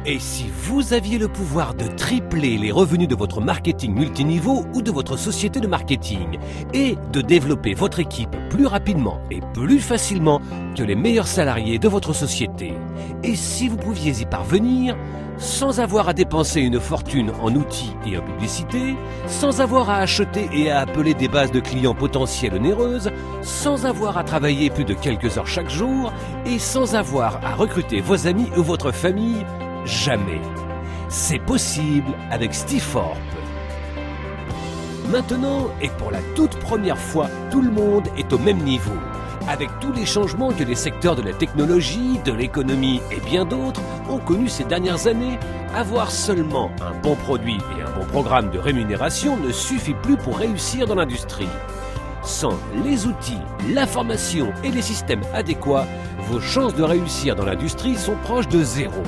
Et si vous aviez le pouvoir de tripler les revenus de votre marketing multiniveau ou de votre société de marketing et de développer votre équipe plus rapidement et plus facilement que les meilleurs salariés de votre société, et si vous pouviez y parvenir sans avoir à dépenser une fortune en outils et en publicité, sans avoir à acheter et à appeler des bases de clients potentiels onéreuses, sans avoir à travailler plus de quelques heures chaque jour et sans avoir à recruter vos amis ou votre famille, jamais. C'est possible avec Stiforp. Maintenant, et pour la toute première fois, tout le monde est au même niveau. Avec tous les changements que les secteurs de la technologie, de l'économie et bien d'autres ont connus ces dernières années, avoir seulement un bon produit et un bon programme de rémunération ne suffit plus pour réussir dans l'industrie. Sans les outils, la formation et les systèmes adéquats, vos chances de réussir dans l'industrie sont proches de zéro.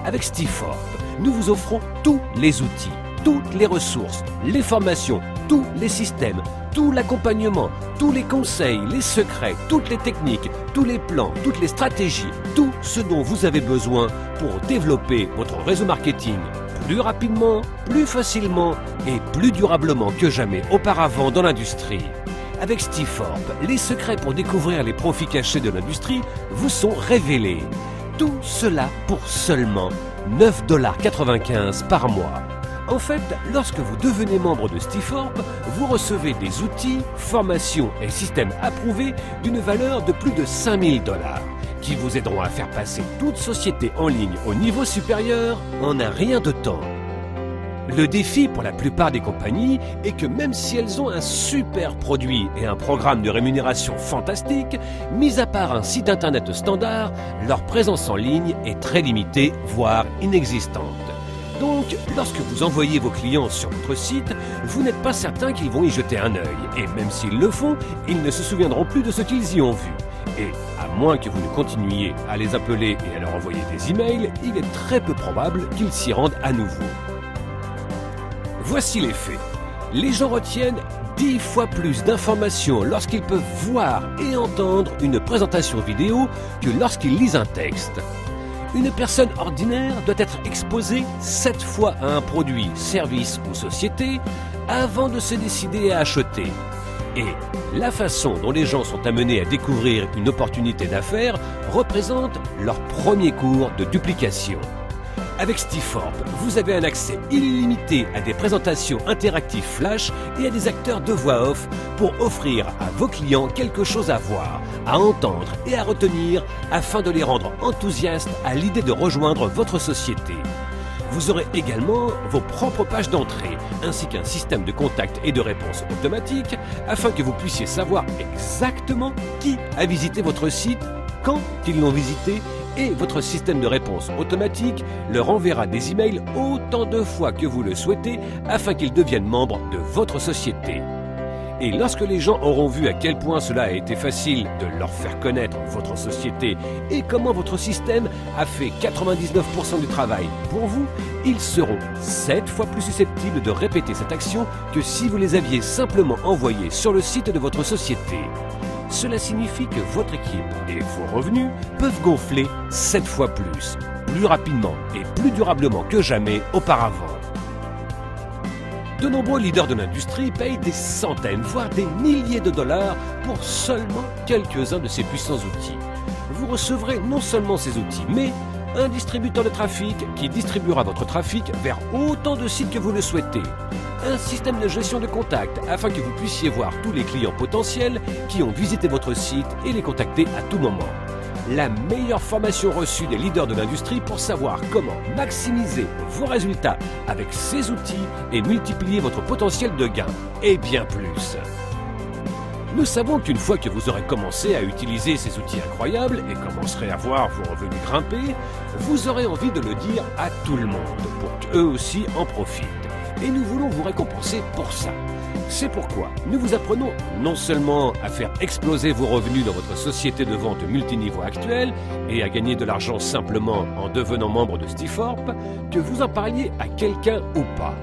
Avec Stiforp, nous vous offrons tous les outils, toutes les ressources, les formations, tous les systèmes, tout l'accompagnement, tous les conseils, les secrets, toutes les techniques, tous les plans, toutes les stratégies, tout ce dont vous avez besoin pour développer votre réseau marketing plus rapidement, plus facilement et plus durablement que jamais auparavant dans l'industrie. Avec Stiforp, les secrets pour découvrir les profits cachés de l'industrie vous sont révélés. Tout cela pour seulement 9,95 $ par mois. En fait, lorsque vous devenez membre de Stiforp, vous recevez des outils, formations et systèmes approuvés d'une valeur de plus de 5 000 $ qui vous aideront à faire passer toute société en ligne au niveau supérieur en un rien de temps. Le défi pour la plupart des compagnies est que même si elles ont un super produit et un programme de rémunération fantastique, mis à part un site internet standard, leur présence en ligne est très limitée, voire inexistante. Donc, lorsque vous envoyez vos clients sur votre site, vous n'êtes pas certain qu'ils vont y jeter un œil. Et même s'ils le font, ils ne se souviendront plus de ce qu'ils y ont vu. Et à moins que vous ne continuiez à les appeler et à leur envoyer des emails, il est très peu probable qu'ils s'y rendent à nouveau. Voici les faits. Les gens retiennent 10 fois plus d'informations lorsqu'ils peuvent voir et entendre une présentation vidéo que lorsqu'ils lisent un texte. Une personne ordinaire doit être exposée 7 fois à un produit, service ou société avant de se décider à acheter. Et la façon dont les gens sont amenés à découvrir une opportunité d'affaires représente leur premier cours de duplication. Avec Stiforp, vous avez un accès illimité à des présentations interactives flash et à des acteurs de voix off pour offrir à vos clients quelque chose à voir, à entendre et à retenir afin de les rendre enthousiastes à l'idée de rejoindre votre société. Vous aurez également vos propres pages d'entrée, ainsi qu'un système de contact et de réponse automatique afin que vous puissiez savoir exactement qui a visité votre site, quand ils l'ont visité, et votre système de réponse automatique leur enverra des emails autant de fois que vous le souhaitez afin qu'ils deviennent membres de votre société. Et lorsque les gens auront vu à quel point cela a été facile de leur faire connaître votre société et comment votre système a fait 99% du travail pour vous, ils seront 7 fois plus susceptibles de répéter cette action que si vous les aviez simplement envoyés sur le site de votre société. Cela signifie que votre équipe et vos revenus peuvent gonfler 7 fois plus rapidement et plus durablement que jamais auparavant. De nombreux leaders de l'industrie payent des centaines, voire des milliers de dollars pour seulement quelques-uns de ces puissants outils. Vous recevrez non seulement ces outils, mais un distributeur de trafic qui distribuera votre trafic vers autant de sites que vous le souhaitez. Un système de gestion de contacts afin que vous puissiez voir tous les clients potentiels qui ont visité votre site et les contacter à tout moment. La meilleure formation reçue des leaders de l'industrie pour savoir comment maximiser vos résultats avec ces outils et multiplier votre potentiel de gain, et bien plus. Nous savons qu'une fois que vous aurez commencé à utiliser ces outils incroyables et commencerez à voir vos revenus grimper, vous aurez envie de le dire à tout le monde pour qu'eux aussi en profitent. Et nous voulons vous récompenser pour ça. C'est pourquoi nous vous apprenons non seulement à faire exploser vos revenus dans votre société de vente multiniveau actuelle et à gagner de l'argent simplement en devenant membre de Stiforp, que vous en parliez à quelqu'un ou pas.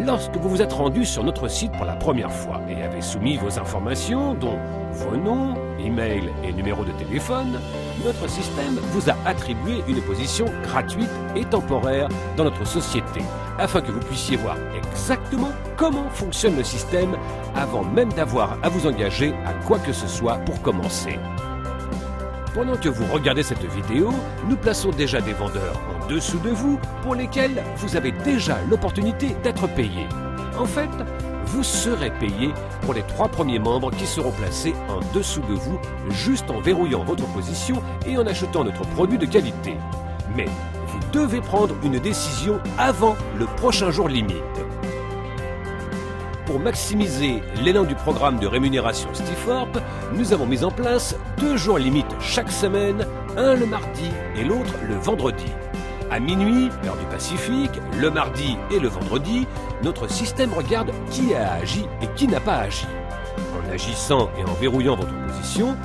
Lorsque vous vous êtes rendu sur notre site pour la première fois et avez soumis vos informations, dont vos noms, email et numéro de téléphone, notre système vous a attribué une position gratuite et temporaire dans notre société, afin que vous puissiez voir exactement comment fonctionne le système avant même d'avoir à vous engager à quoi que ce soit pour commencer. Pendant que vous regardez cette vidéo, nous plaçons déjà des vendeurs en dessous de vous pour lesquels vous avez déjà l'opportunité d'être payé. En fait, vous serez payé pour les 3 premiers membres qui seront placés en dessous de vous juste en verrouillant votre position et en achetant notre produit de qualité. Mais vous devez prendre une décision avant le prochain jour limite. Pour maximiser l'élan du programme de rémunération Stiforp, nous avons mis en place 2 jours limites chaque semaine, un le mardi et l'autre le vendredi. À minuit, heure du Pacifique, le mardi et le vendredi, notre système regarde qui a agi et qui n'a pas agi. En agissant et en verrouillant votre position,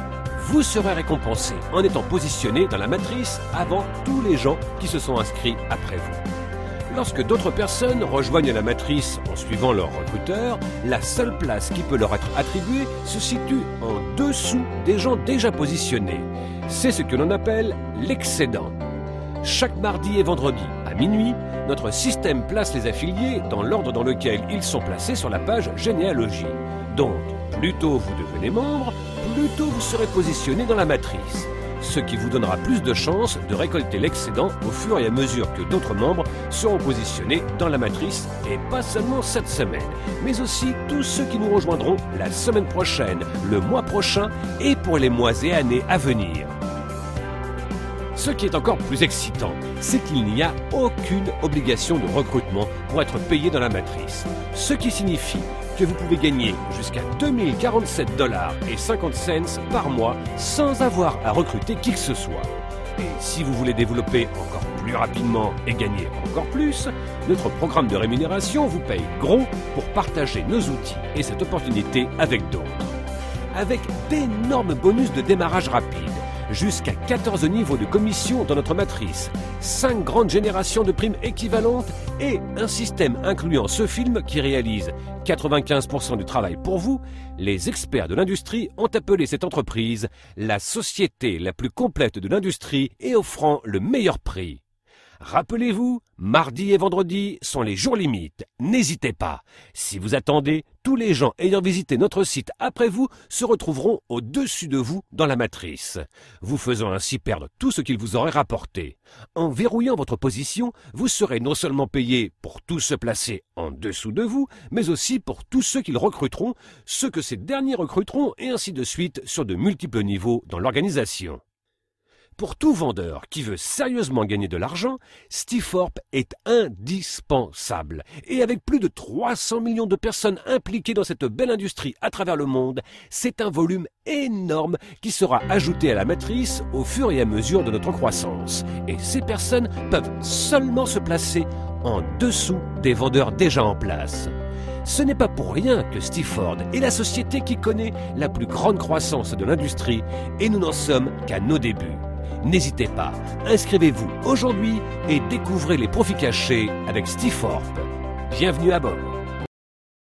vous serez récompensé en étant positionné dans la matrice avant tous les gens qui se sont inscrits après vous. Lorsque d'autres personnes rejoignent la matrice en suivant leur recruteur, la seule place qui peut leur être attribuée se situe en dessous des gens déjà positionnés. C'est ce que l'on appelle l'excédent. Chaque mardi et vendredi, à minuit, notre système place les affiliés dans l'ordre dans lequel ils sont placés sur la page généalogie. Donc, plus tôt vous devenez membre, plus tôt vous serez positionné dans la matrice. Ce qui vous donnera plus de chances de récolter l'excédent au fur et à mesure que d'autres membres seront positionnés dans la matrice, et pas seulement cette semaine, mais aussi tous ceux qui nous rejoindront la semaine prochaine, le mois prochain et pour les mois et années à venir. Ce qui est encore plus excitant, c'est qu'il n'y a aucune obligation de recrutement pour être payé dans la matrice, ce qui signifie que vous pouvez gagner jusqu'à 2047,50 $ par mois sans avoir à recruter qui que ce soit. Et si vous voulez développer encore plus rapidement et gagner encore plus, notre programme de rémunération vous paye gros pour partager nos outils et cette opportunité avec d'autres. Avec d'énormes bonus de démarrage rapide, jusqu'à 14 niveaux de commission dans notre matrice, 5 grandes générations de primes équivalentes et un système incluant ce film qui réalise 95% du travail pour vous, les experts de l'industrie ont appelé cette entreprise la société la plus complète de l'industrie et offrant le meilleur prix. Rappelez-vous, mardi et vendredi sont les jours limites. N'hésitez pas. Si vous attendez, tous les gens ayant visité notre site après vous se retrouveront au-dessus de vous dans la matrice, vous faisant ainsi perdre tout ce qu'ils vous auraient rapporté. En verrouillant votre position, vous serez non seulement payé pour tous se placer en dessous de vous, mais aussi pour tous ceux qu'ils recruteront, ceux que ces derniers recruteront et ainsi de suite sur de multiples niveaux dans l'organisation. Pour tout vendeur qui veut sérieusement gagner de l'argent, Stiforp est indispensable. Et avec plus de 300 millions de personnes impliquées dans cette belle industrie à travers le monde, c'est un volume énorme qui sera ajouté à la matrice au fur et à mesure de notre croissance. Et ces personnes peuvent seulement se placer en dessous des vendeurs déjà en place. Ce n'est pas pour rien que Stiforp est la société qui connaît la plus grande croissance de l'industrie et nous n'en sommes qu'à nos débuts. N'hésitez pas, inscrivez-vous aujourd'hui et découvrez les profits cachés avec Stiforp. Bienvenue à bord.